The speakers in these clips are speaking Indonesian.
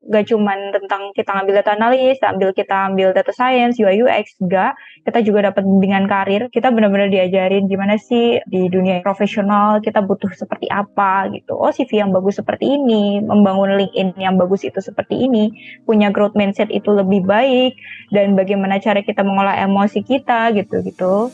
gak cuman tentang kita ngambil data analis, kita ambil data science, UI UX, enggak. Kita juga dapat bimbingan karir. Kita benar-benar diajarin gimana sih di dunia profesional kita butuh seperti apa gitu. Oh, CV yang bagus seperti ini, membangun LinkedIn yang bagus itu seperti ini, punya growth mindset itu lebih baik, dan bagaimana cara kita mengolah emosi kita gitu-gitu.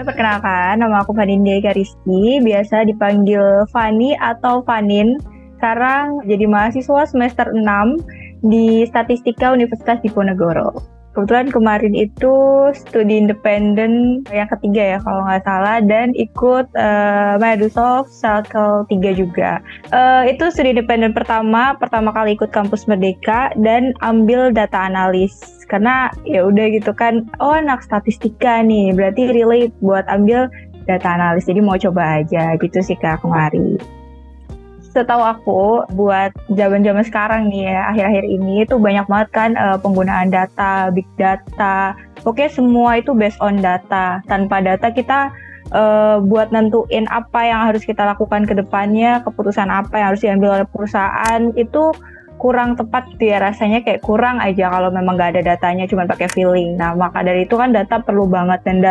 Perkenalkan, nama aku Faninde Rizky, biasa dipanggil Fani atau Fanin. Sekarang jadi mahasiswa semester 6 di Statistika Universitas Diponegoro. Kebetulan kemarin itu studi independen yang ketiga ya kalau nggak salah, dan ikut Microsoft Circle 3 juga. Itu studi independen pertama kali ikut kampus Merdeka dan ambil data analis. Karena ya udah gitu kan, oh anak statistika nih, berarti relate buat ambil data analis. Jadi mau coba aja gitu sih Kak kemarin. Setahu aku buat zaman-zaman sekarang nih ya, akhir-akhir ini itu banyak banget kan penggunaan data, big data. Pokoknya semua itu based on data. Tanpa data kita buat nentuin apa yang harus kita lakukan ke depannya, keputusan apa yang harus diambil oleh perusahaan itu kurang tepat gitu ya, rasanya kayak kurang aja kalau memang nggak ada datanya, cuma pakai feeling. Nah, maka dari itu kan data perlu banget, dan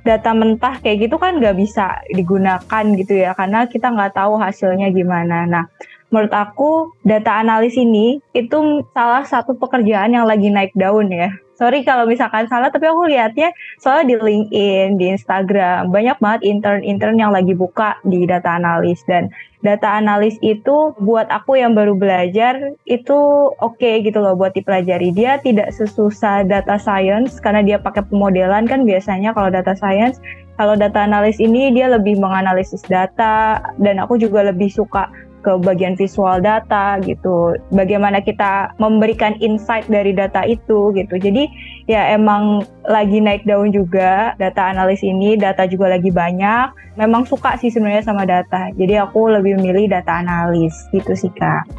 data mentah kayak gitu kan nggak bisa digunakan gitu ya, karena kita nggak tahu hasilnya gimana. Nah, menurut aku data analis ini itu salah satu pekerjaan yang lagi naik daun ya. Sorry kalau misalkan salah, tapi aku lihatnya soalnya di LinkedIn, di Instagram, banyak banget intern yang lagi buka di data analis. Dan data analis itu buat aku yang baru belajar itu oke gitu loh buat dipelajari. Dia tidak sesusah data science karena dia pakai pemodelan kan biasanya kalau data science. Kalau data analis ini dia lebih menganalisis data, dan aku juga lebih suka ke bagian visual data gitu, bagaimana kita memberikan insight dari data itu gitu. Jadi ya emang lagi naik daun juga data analis ini, data juga lagi banyak. Memang suka sih sebenarnya sama data, jadi aku lebih memilih data analis gitu sih Kak.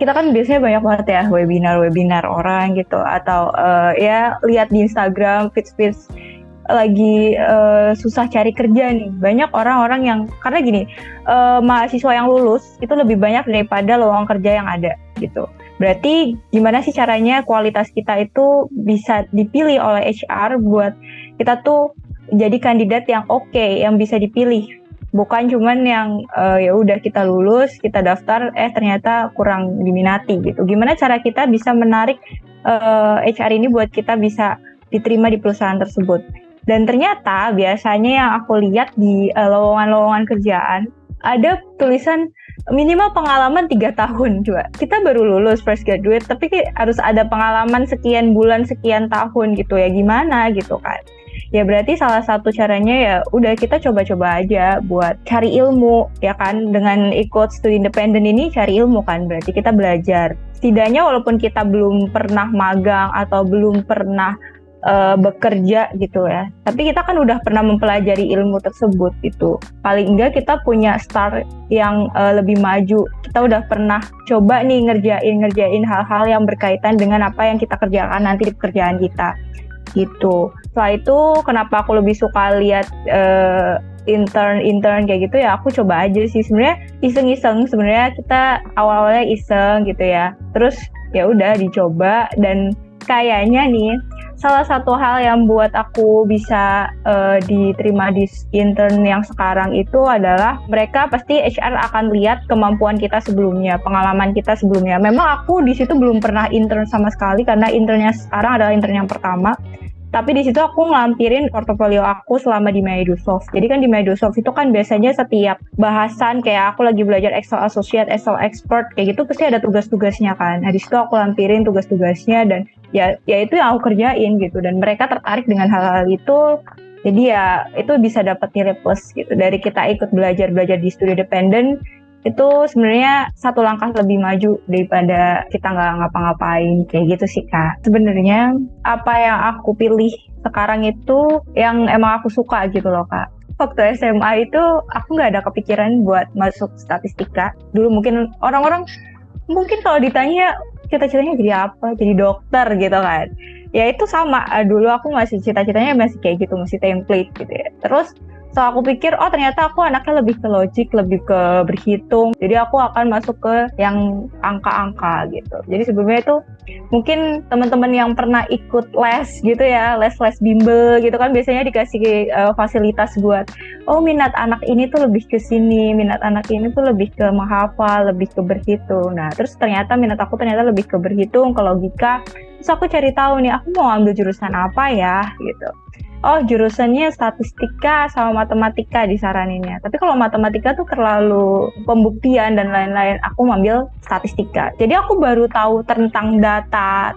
Kita kan biasanya banyak banget ya webinar orang gitu, atau ya lihat di Instagram feeds lagi susah cari kerja nih. Banyak orang-orang yang, karena gini, mahasiswa yang lulus itu lebih banyak daripada lowongan kerja yang ada gitu. Berarti gimana sih caranya kualitas kita itu bisa dipilih oleh HR buat kita tuh jadi kandidat yang oke, yang bisa dipilih. Bukan cuman yang ya udah kita lulus, kita daftar, ternyata kurang diminati gitu. Gimana cara kita bisa menarik HR ini buat kita bisa diterima di perusahaan tersebut. Dan ternyata biasanya yang aku lihat di lowongan-lowongan kerjaan ada tulisan minimal pengalaman 3 tahun juga. Kita baru lulus fresh graduate, tapi harus ada pengalaman sekian bulan, sekian tahun gitu ya, gimana gitu kan. Ya berarti salah satu caranya ya udah kita coba-coba aja buat cari ilmu ya kan, dengan ikut studi independen ini cari ilmu kan, berarti kita belajar. Setidaknya walaupun kita belum pernah magang atau belum pernah bekerja gitu ya, tapi kita kan udah pernah mempelajari ilmu tersebut gitu. Paling enggak kita punya start yang lebih maju. Kita udah pernah coba nih ngerjain hal-hal yang berkaitan dengan apa yang kita kerjakan nanti di pekerjaan kita gitu. Setelah itu kenapa aku lebih suka lihat intern kayak gitu ya, aku coba aja sih sebenarnya, iseng-iseng sebenarnya, kita awal-awalnya iseng gitu ya, terus ya udah dicoba. Dan kayaknya nih salah satu hal yang buat aku bisa diterima di intern yang sekarang itu adalah mereka pasti HR akan lihat kemampuan kita sebelumnya, pengalaman kita sebelumnya. Memang aku di situ belum pernah intern sama sekali karena internnya sekarang adalah intern yang pertama. Tapi di situ aku ngelampirin portofolio aku selama di Microsoft. Jadi kan di Microsoft itu kan biasanya setiap bahasan, kayak aku lagi belajar Excel Associate, Excel Expert, kayak gitu pasti ada tugas-tugasnya kan. Nah di situ aku lampirin tugas-tugasnya, dan ya itu yang aku kerjain gitu. Dan mereka tertarik dengan hal-hal itu. Jadi ya itu bisa dapat nilai plus gitu. Dari kita ikut belajar di studi independen, itu sebenarnya satu langkah lebih maju daripada kita nggak ngapa-ngapain kayak gitu sih Kak. Sebenarnya apa yang aku pilih sekarang itu yang emang aku suka gitu loh Kak. Waktu SMA itu aku nggak ada kepikiran buat masuk statistika. Dulu mungkin orang-orang mungkin kalau ditanya cita-citanya jadi apa, jadi dokter gitu kan. Ya itu sama, dulu aku masih cita-citanya masih kayak gitu, masih template gitu ya. Terus So aku pikir, oh ternyata aku anaknya lebih ke logik, lebih ke berhitung. Jadi aku akan masuk ke yang angka-angka gitu. Jadi sebelumnya itu mungkin teman-teman yang pernah ikut les gitu ya, les-les bimbel gitu kan biasanya dikasih fasilitas buat, oh minat anak ini tuh lebih ke sini, minat anak ini tuh lebih ke menghafal, lebih ke berhitung. Nah terus ternyata minat aku ternyata lebih ke berhitung, ke logika. Terus aku cari tahu nih, aku mau ambil jurusan apa ya gitu. Oh jurusannya statistika sama matematika disaraninnya. Tapi kalau matematika tuh terlalu pembuktian dan lain-lain. Aku ngambil statistika. Jadi aku baru tahu tentang data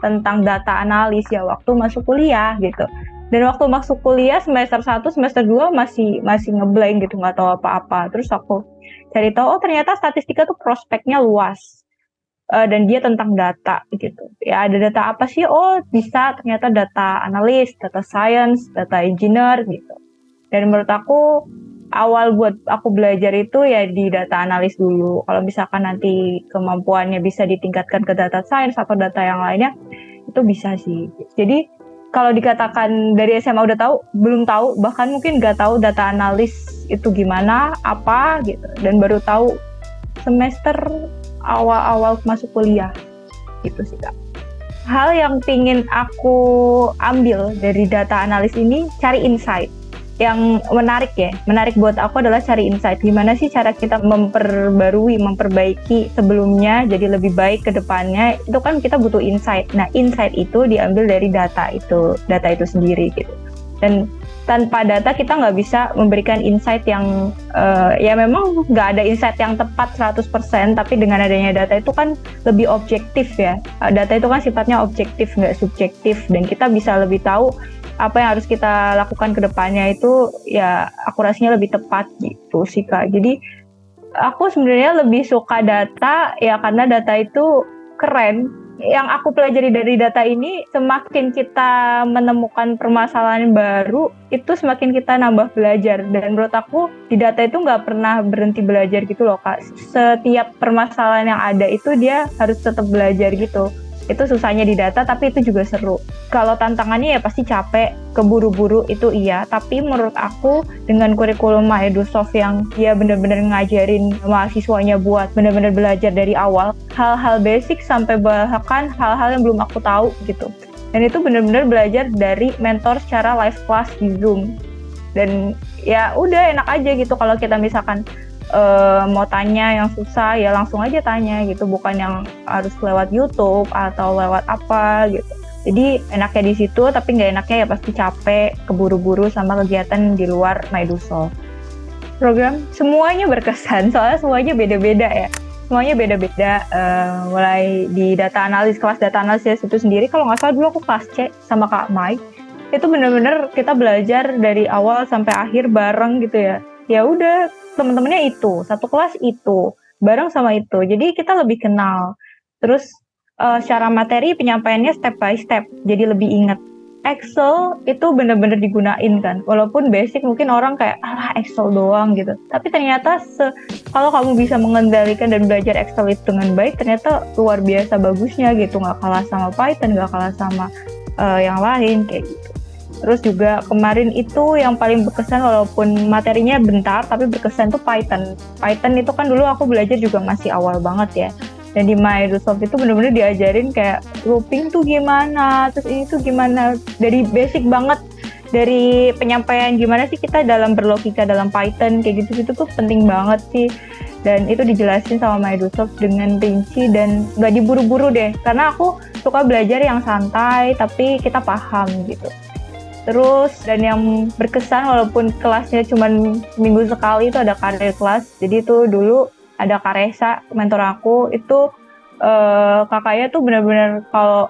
analis ya waktu masuk kuliah gitu. Dan waktu masuk kuliah semester 1, semester 2 masih ngeblank gitu, nggak tahu apa-apa. Terus aku cari tahu, oh ternyata statistika tuh prospeknya luas. Dan dia tentang data gitu. Ya ada data apa sih? Oh bisa ternyata data analis, data science, data engineer gitu. Dan menurut aku awal buat aku belajar itu ya di data analis dulu. Kalau misalkan nanti kemampuannya bisa ditingkatkan ke data science atau data yang lainnya, itu bisa sih. Jadi kalau dikatakan dari SMA udah tahu, belum tahu, bahkan mungkin nggak tahu data analis itu gimana, apa gitu. Dan baru tahu semester awal-awal masuk kuliah gitu sih Kak. Hal yang pingin aku ambil dari data analis ini, cari insight. Yang menarik buat aku adalah cari insight. Gimana sih cara kita memperbaiki sebelumnya jadi lebih baik ke depannya, itu kan kita butuh insight. Nah insight itu diambil dari data itu sendiri gitu. Dan tanpa data kita nggak bisa memberikan insight yang ya memang nggak ada insight yang tepat 100%, tapi dengan adanya data itu kan lebih objektif ya. Data itu kan sifatnya objektif nggak subjektif, dan kita bisa lebih tahu apa yang harus kita lakukan ke depannya itu ya akurasinya lebih tepat gitu sih Kak. Jadi aku sebenarnya lebih suka data ya karena data itu keren. Yang aku pelajari dari data ini, semakin kita menemukan permasalahan baru, itu semakin kita nambah belajar. Dan menurut aku, di data itu nggak pernah berhenti belajar gitu loh Kak. Setiap permasalahan yang ada itu dia harus tetap belajar gitu. Itu susahnya di data, tapi itu juga seru. Kalau tantangannya ya pasti capek, keburu-buru itu iya. Tapi menurut aku dengan kurikulum Microsoft yang dia benar-benar ngajarin mahasiswanya buat benar-benar belajar dari awal, hal-hal basic sampai bahkan hal-hal yang belum aku tahu gitu. Dan itu benar-benar belajar dari mentor secara live class di Zoom. Dan ya udah enak aja gitu kalau kita misalkan mau tanya yang susah ya langsung aja tanya gitu, bukan yang harus lewat YouTube atau lewat apa gitu. Jadi enaknya di situ, tapi nggak enaknya ya pasti capek, keburu-buru sama kegiatan di luar Microsoft. Program semuanya berkesan, soalnya semuanya beda-beda ya. Semuanya beda-beda, mulai di data analis, kelas data analisis itu sendiri, kalau nggak salah dulu aku kelas C sama Kak Mike, itu benar-benar kita belajar dari awal sampai akhir bareng gitu ya. Ya udah, teman-temannya itu, satu kelas itu, bareng sama itu. Jadi kita lebih kenal. Terus secara materi penyampaiannya step by step, jadi lebih ingat. Excel itu benar-benar digunain kan. Walaupun basic mungkin orang kayak, alah Excel doang gitu. Tapi ternyata kalau kamu bisa mengendalikan dan belajar Excel itu dengan baik, ternyata luar biasa bagusnya gitu. Nggak kalah sama Python, nggak kalah sama yang lain kayak gitu. Terus juga kemarin itu yang paling berkesan, walaupun materinya bentar tapi berkesan tuh Python. Python itu kan dulu aku belajar juga masih awal banget ya. Dan di Microsoft itu benar-benar diajarin kayak looping tuh gimana, terus ini tuh gimana, dari basic banget, dari penyampaian gimana sih kita dalam berlogika dalam Python kayak gitu-gitu tuh penting banget sih. Dan itu dijelasin sama Microsoft dengan rinci dan nggak diburu-buru deh, karena aku suka belajar yang santai tapi kita paham gitu. Terus dan yang berkesan walaupun kelasnya cuma minggu sekali itu ada karir kelas. Jadi itu dulu ada Kak Resa, mentor aku, itu kakaknya tuh benar-benar kalau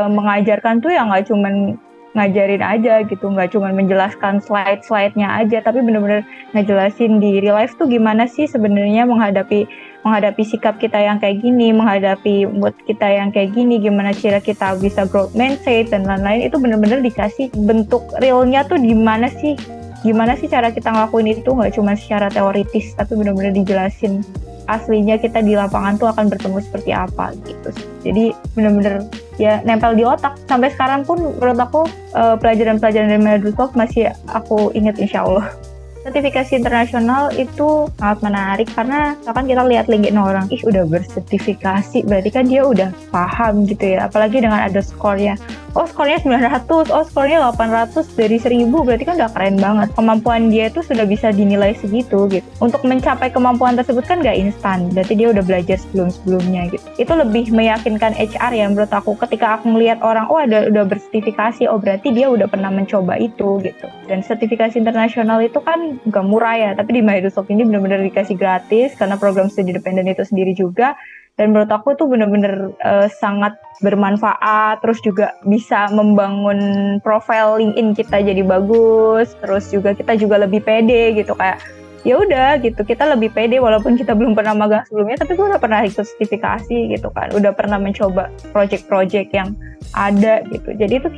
mengajarkan tuh ya nggak cuma ngajarin aja gitu, nggak cuma menjelaskan slide-slide-nya aja, tapi benar-benar ngejelasin di real life tuh gimana sih sebenarnya menghadapi sikap kita yang kayak gini, menghadapi mood kita yang kayak gini, gimana cara kita bisa growth mindset dan lain-lain. Itu benar-benar dikasih bentuk realnya tuh gimana sih cara kita ngelakuin itu, nggak cuma secara teoritis, tapi benar-benar dijelasin aslinya kita di lapangan tuh akan bertemu seperti apa gitu. Jadi benar-benar ya nempel di otak. Sampai sekarang pun menurut aku pelajaran-pelajaran dari Microsoft masih aku ingat insya Allah. Sertifikasi internasional itu sangat menarik karena misalkan kita lihat LinkedIn orang, udah bersertifikasi, berarti kan dia udah paham gitu ya. Apalagi dengan ada skornya. Oh skornya 900, oh skornya 800 dari 1000, berarti kan udah keren banget. Kemampuan dia itu sudah bisa dinilai segitu gitu. Untuk mencapai kemampuan tersebut kan gak instan, berarti dia udah belajar sebelum-sebelumnya gitu. Itu lebih meyakinkan HR ya menurut aku, ketika aku ngelihat orang, udah bersertifikasi, berarti dia udah pernah mencoba itu gitu. Dan sertifikasi internasional itu kan gak murah ya, tapi di Microsoft ini benar-benar dikasih gratis karena program studi dependen itu sendiri juga. Dan menurut aku itu benar-benar sangat bermanfaat, terus juga bisa membangun profil LinkedIn kita jadi bagus, terus juga kita juga lebih pede gitu, kayak ya udah gitu, kita lebih pede walaupun kita belum pernah magang sebelumnya, tapi gue udah pernah ikut sertifikasi gitu kan, udah pernah mencoba project-project yang ada gitu. Jadi itu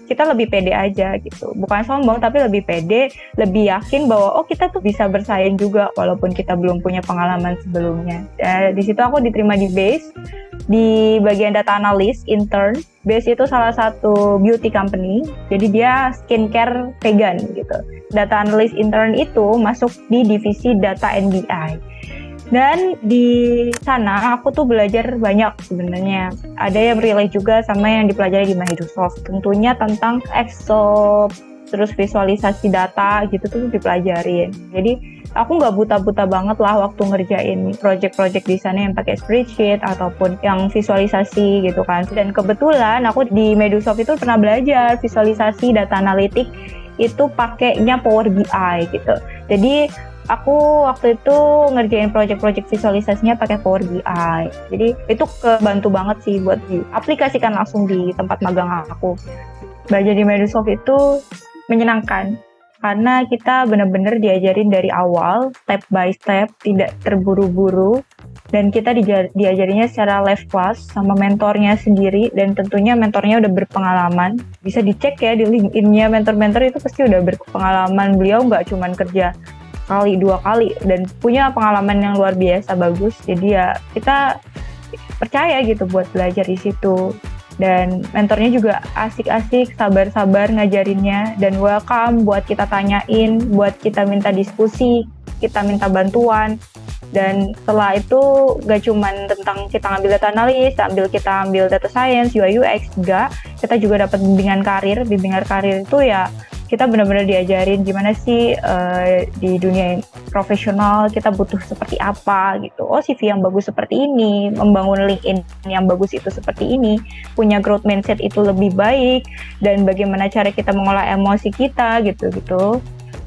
kita lebih pede aja gitu, bukan sombong tapi lebih pede, lebih yakin bahwa kita tuh bisa bersaing juga walaupun kita belum punya pengalaman sebelumnya. Di situ aku diterima di Base di bagian data analyst intern. Base itu salah satu beauty company, jadi dia skincare vegan gitu. Data analyst intern itu masuk di divisi data NBI. Dan di sana aku tuh belajar banyak sebenarnya. Ada yang relate juga sama yang dipelajari di Microsoft. Tentunya tentang Excel, terus visualisasi data gitu tuh dipelajarin. Jadi aku nggak buta-buta banget lah waktu ngerjain project-project di sana yang pakai spreadsheet ataupun yang visualisasi gitu kan. Dan kebetulan aku di Microsoft itu pernah belajar visualisasi data analitik itu pakainya Power BI gitu. Jadi aku waktu itu ngerjain project-project visualisasinya pakai Power BI. Jadi itu kebantu banget sih buat diaplikasikan langsung di tempat magang aku. Belajar di Microsoft itu menyenangkan karena kita benar-benar diajarin dari awal, step by step, tidak terburu-buru, dan kita diajarinya secara live class sama mentornya sendiri, dan tentunya mentornya udah berpengalaman. Bisa dicek ya di LinkedIn-nya, mentor-mentor itu pasti udah berpengalaman. Beliau nggak cuma kerja sekali, 2 kali, dan punya pengalaman yang luar biasa bagus. Jadi ya kita percaya gitu buat belajar di situ. Dan mentornya juga asik-asik, sabar-sabar ngajarinnya, dan welcome buat kita tanyain, buat kita minta diskusi, kita minta bantuan. Dan setelah itu gak cuman tentang kita ngambil data analis, kita ambil data science, UI UX, enggak. Kita juga dapat bimbingan karir. Bimbingan karir itu ya kita benar-benar diajarin gimana sih di dunia profesional kita butuh seperti apa gitu. CV yang bagus seperti ini, membangun LinkedIn yang bagus itu seperti ini, punya growth mindset itu lebih baik, dan bagaimana cara kita mengolah emosi kita gitu-gitu.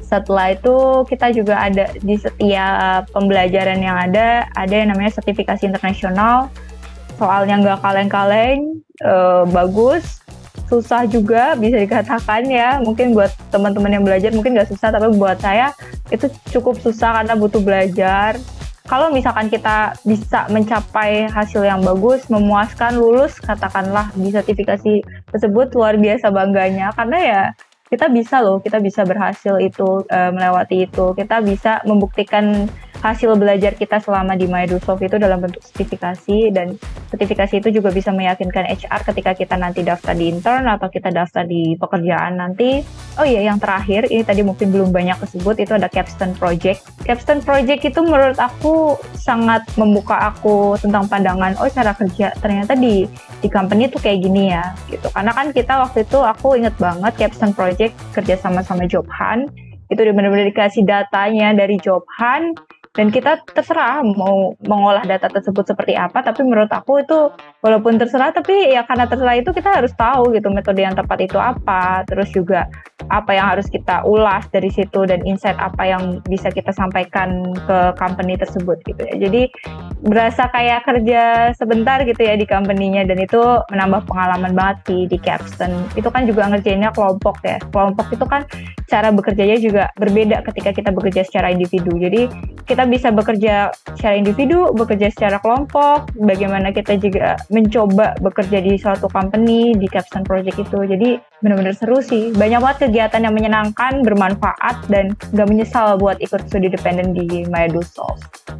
Setelah itu kita juga ada di setiap pembelajaran yang ada yang namanya sertifikasi internasional. Soalnya nggak kaleng-kaleng, bagus. Susah juga bisa dikatakan ya, mungkin buat teman-teman yang belajar mungkin nggak susah, tapi buat saya itu cukup susah karena butuh belajar. Kalau misalkan kita bisa mencapai hasil yang bagus, memuaskan, lulus, katakanlah di sertifikasi tersebut, luar biasa bangganya, karena ya kita bisa berhasil itu, melewati itu, kita bisa membuktikan hasil belajar kita selama di Microsoft itu dalam bentuk sertifikasi, dan sertifikasi itu juga bisa meyakinkan HR ketika kita nanti daftar di intern atau kita daftar di pekerjaan nanti. Oh iya, yang terakhir, ini tadi mungkin belum banyak kesebut, itu ada Capstone Project. Capstone Project itu menurut aku sangat membuka aku tentang pandangan, cara kerja ternyata di company tuh kayak gini ya, gitu. Karena kan kita waktu itu, aku inget banget Capstone Project kerja sama Job Hunt, itu benar-benar dikasih datanya dari Job Hunt, dan kita terserah mau mengolah data tersebut seperti apa. Tapi menurut aku itu walaupun terserah, tapi ya karena terserah itu kita harus tahu gitu metode yang tepat itu apa, terus juga apa yang harus kita ulas dari situ, dan insight apa yang bisa kita sampaikan ke company tersebut gitu ya. Jadi berasa kayak kerja sebentar gitu ya di company-nya, dan itu menambah pengalaman banget sih di Capstone. Itu kan juga ngerjainnya kelompok ya. Kelompok itu kan cara bekerjanya juga berbeda ketika kita bekerja secara individu. Jadi kita bisa bekerja secara individu, bekerja secara kelompok, bagaimana kita juga mencoba bekerja di suatu company, di Capstone Project itu. Jadi benar-benar seru sih. Banyak banget kegiatan yang menyenangkan, bermanfaat, dan gak menyesal buat ikut studi dependen di Microsoft.